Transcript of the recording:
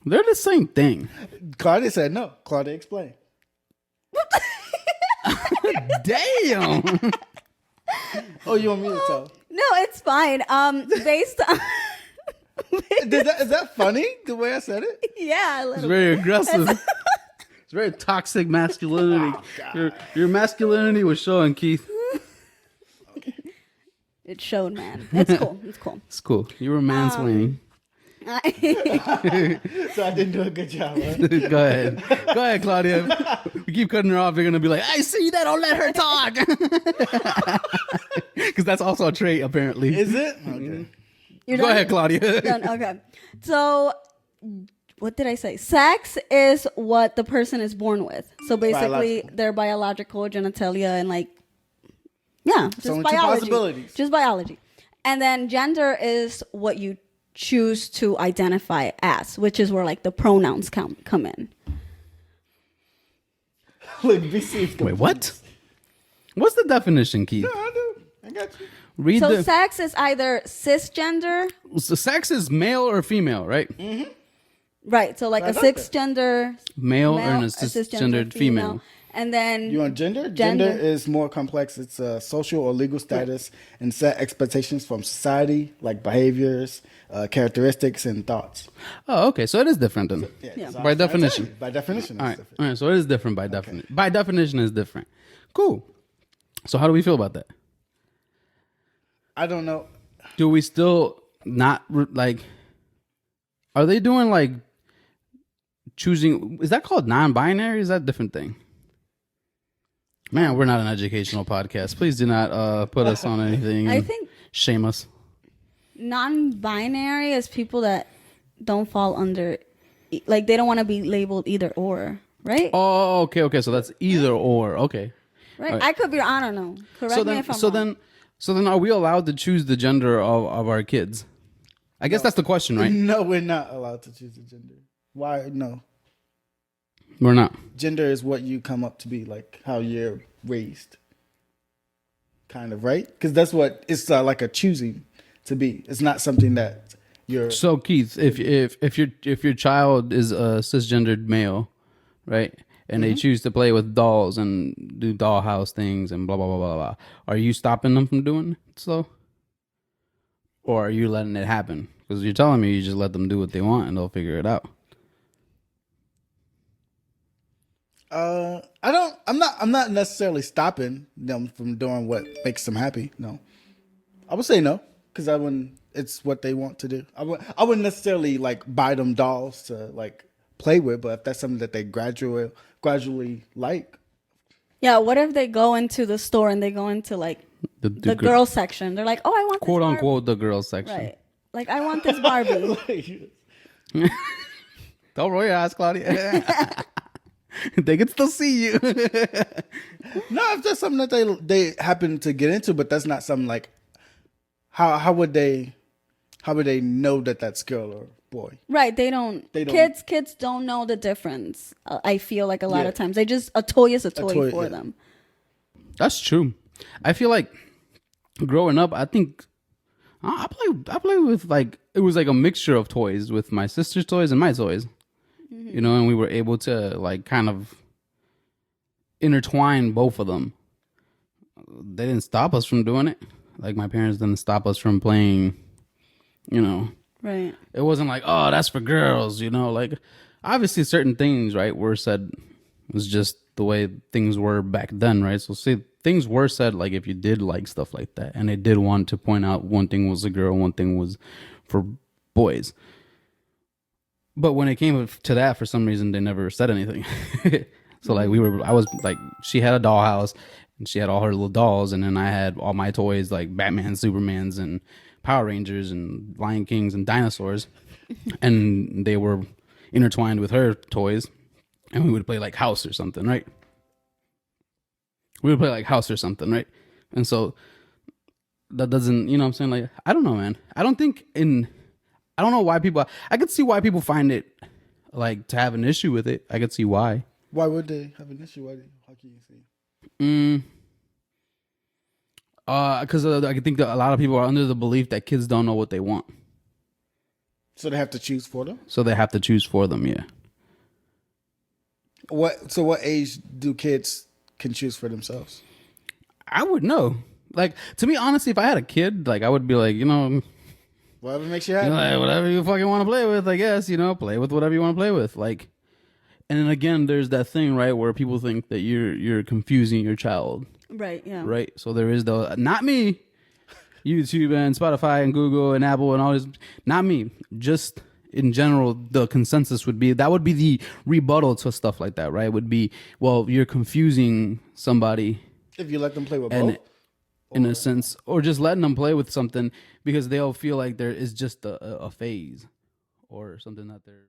They're the same thing. Claudia said no. Claudia, explain. Damn. Oh, you want me to tell? No, it's fine. Based on Is that funny, the way I said it? yeah, a It's little. very aggressive. It's very toxic masculinity. Your masculinity was showing, Keith. It showed, man. It's cool. It's cool. It's cool. You were mansplaining. So I didn't do a good job. Huh? Go ahead. Go ahead, Claudia. We keep cutting her off. You're going to be like, I see that. Don't let her talk. Because that's also a trait, apparently. Is it? Okay. You're Go done? ahead, Claudia. Done. Okay. So, what did I say? Sex is what the person is born with. So basically, Biological. their biological genitalia and like, yeah, just only two biology. possibilities. Just biology. And then gender is what you choose to identify as, which is where like the pronouns come in. Look, be safe. Wait, what? What's the definition, Keith? No, I do. I got you. Read So the... sex is either cisgender, So sex is male or female, right? right? So like I a like that. cisgender Male, male, and a a cisgendered female. and then You want gender? Gender. Gender is more complex. It's social or legal status and set expectations from society, like behaviors, characteristics, and thoughts. Oh, okay. So it is different then. Yeah. so By I'm trying to tell definition. you. By definition, it's All right. different. All right. So it is different by definition. By definition, it's different. Cool. So how do we feel about that? I don't know. Do we still not like? Are they doing like choosing? Is that called non-binary? Is that a different thing? Man, we're not an educational podcast. Please do not put us on anything. I and think shame us. non-binary is people that don't fall under, like they don't want to be labeled either or, right? Oh, okay, okay. So that's either or. Okay. Right. right. I could be. I don't know. Correct So me then, if I'm so wrong. then, are we allowed to choose the gender of our kids? I guess that's the question, right? No, we're not allowed to choose a gender. Why? No. We're not. Gender is what you come up to be, like how you're raised. Kind of, right? Because that's what it's like a choosing to be. It's not something that you're. So Keith, if your child is a cisgendered male, right, and they choose to play with dolls and do dollhouse things and blah blah blah blah blah, are you stopping them from doing it so? Or are you letting it happen? Because you're telling me you just let them do what they want and they'll figure it out. I'm not necessarily stopping them from doing what makes them happy. No, I would say no because I wouldn't. It's what they want to do. I wouldn't necessarily like buy them dolls to like play with, but if that's something that they gradually like, Yeah. What if they go into the store and they go into like the girl section? They're like, oh, I want quote this unquote the girls section. Right. Like I want this Barbie. Don't roll your eyes, Claudia. They can still see you. no, if that's something that they happen to get into, but that's not something like how would they know that that's girl or boy? Right. They don't. They don't- Kids don't know the difference. I feel like a lot Yeah. of times they just a toy is a toy for yeah. them. That's true. I feel like growing up, I think I played with like it was like a mixture of toys with my sister's toys and my toys. You know, and we were able to like kind of intertwine both of them. They didn't stop us from doing it. Like my parents didn't stop us from playing, you know. Right. It wasn't like, oh, that's for girls, you know, like obviously certain things, right, were said was just the way things were back then, right? So see, things were said like if you did like stuff like that and they did want to point out one thing was a girl, one thing was for boys. But when it came to that, for some reason, they never said anything. So like I was like, she had a dollhouse and she had all her little dolls. And then I had all my toys like Batman, Supermans and Power Rangers and Lion Kings and dinosaurs. And they were intertwined with her toys. And we would play like house or something, right? We would play like house or something, right? And so that doesn't, you know what I'm saying? Like, I don't know, man. I don't know why people, I could see why people find it like to have an issue with it. I could see why. Why would they have an issue? How can you see? Because I think that a lot of people are under the belief that kids don't know what they want. So they have to choose for them. So they have to choose for them. Yeah. What age do kids can choose for themselves? I would know. Like, to me, honestly, if I had a kid, like, I would be like, Whatever makes you happy. like, whatever you fucking want to play with, I guess, play with whatever you want to play with. Like, and then again, there's that thing, right, where people think that you're confusing your child, Right. Yeah. right? So there is not me, YouTube and Spotify and Google and Apple and all this, not me, just in general, the consensus would be that would be the rebuttal to stuff like that, right? Would be, well, you're confusing somebody If you let them play with and both. in a sense, or just letting them play with something because they'll feel like there is just a phase or something that they're